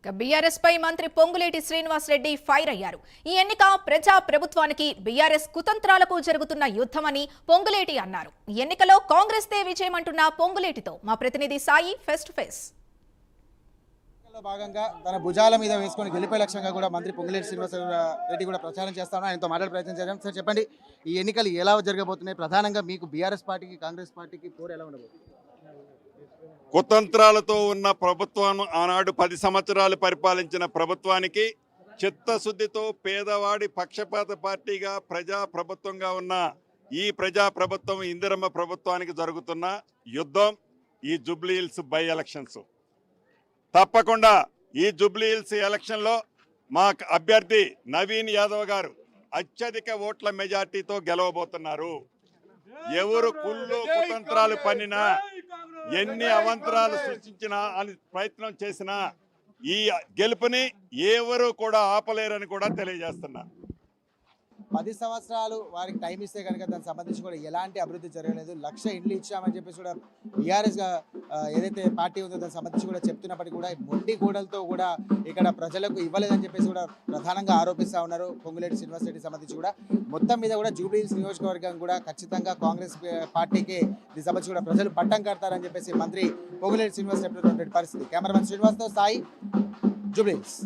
BRS పై మంత్రి Ponguleti Srinivas Reddy fire అయ్యారు. ఈ ఎన్నిక ప్రజా ప్రభుత్వానికి బీఆర్ఎస్ కుతంత్రాలకు జరుగుతున్న యుద్ధమని పొంగులేటి అన్నారు. ఈ ఎన్నికలో కాంగ్రెస్ దే విజయమంటున్న పొంగులేటితో మా ప్రతినిధి సాయి ఫేస్ టు ఫేస్. భాగంగా తన భుజాల మీద వేసుకొని గెలిపే లక్ష్యంగా కూడా మంత్రి పొంగులేటి శ్రీనివాస్ రెడ్డి కూడా ప్రచారం చేస్తాను. ఆయనతో మాట్లాడే ప్రయత్నం చేద్దాం. సార్ చెప్పండి, ఈ ఎన్నికలు ఎలా జరగబోతున్నాయి? ప్రధానంగా మీకు బీఆర్ఎస్ పార్టీకి కాంగ్రెస్ పార్టీకి పోరు ఎలా ఉండబోతుంది? కుతంత్రాలతో ఉన్న ప్రభుత్వం ఆనాడు 10 సంవత్సరాలు పరిపాలించిన ప్రభుత్వానికి చిత్తశుద్ధితో పేదవాడి పక్షపాత పార్టీగా ప్రజా ప్రభుత్వంగా ఉన్న ఈ ప్రజా ప్రభుత్వం ఇందిరమ్మ ప్రభుత్వానికి జరుగుతున్న యుద్ధం ఈ జూబ్లీ హిల్స్ బై ఎలక్షన్స్. తప్పకుండా ఈ జూబ్లీ హిల్స్ ఎలక్షన్లో మా అభ్యర్థి నవీన్ యాదవ్ గారు అత్యధిక ఓట్ల మెజార్టీతో గెలవబోతున్నారు. ఎవరు కుతంత్రాలు పన్నినా, ఎన్ని అవంతరాలు సృష్టించినా అని ప్రయత్నం చేసినా ఈ గెలుపుని ఎవరు కూడా ఆపలేరని కూడా తెలియజేస్తున్నా. 10 సంవత్సరాలు వారికి టైం ఇస్తే కనుక దానికి సంబంధించి కూడా ఎలాంటి అభివృద్ధి జరగలేదు. 1,00,000 ఇండ్లు ఇచ్చామని చెప్పేసి కూడా బీఆర్ఎస్గా ఏదైతే పార్టీ ఉందో దానికి సంబంధించి కూడా చెప్తున్నప్పటికీ కూడా మొండి గూడలతో కూడా ఇక్కడ ప్రజలకు ఇవ్వలేదని చెప్పేసి కూడా ప్రధానంగా ఆరోపిస్తూ ఉన్నారు పొంగులేటి శ్రీనివాస్ రెడ్డి సంబంధించి కూడా. మొత్తం మీద కూడా జూబ్లీ హిల్స్ నియోజకవర్గం కూడా ఖచ్చితంగా కాంగ్రెస్ పార్టీకి దీనికి సంబంధించి కూడా ప్రజలు పట్టం కడతారని చెప్పేసి మంత్రి పొంగులేటి శ్రీనివాస్ చెప్పినటువంటి పరిస్థితి. కెమెరామెన్ శ్రీనివాస్తో సాయి, జూబ్లీ హిల్స్.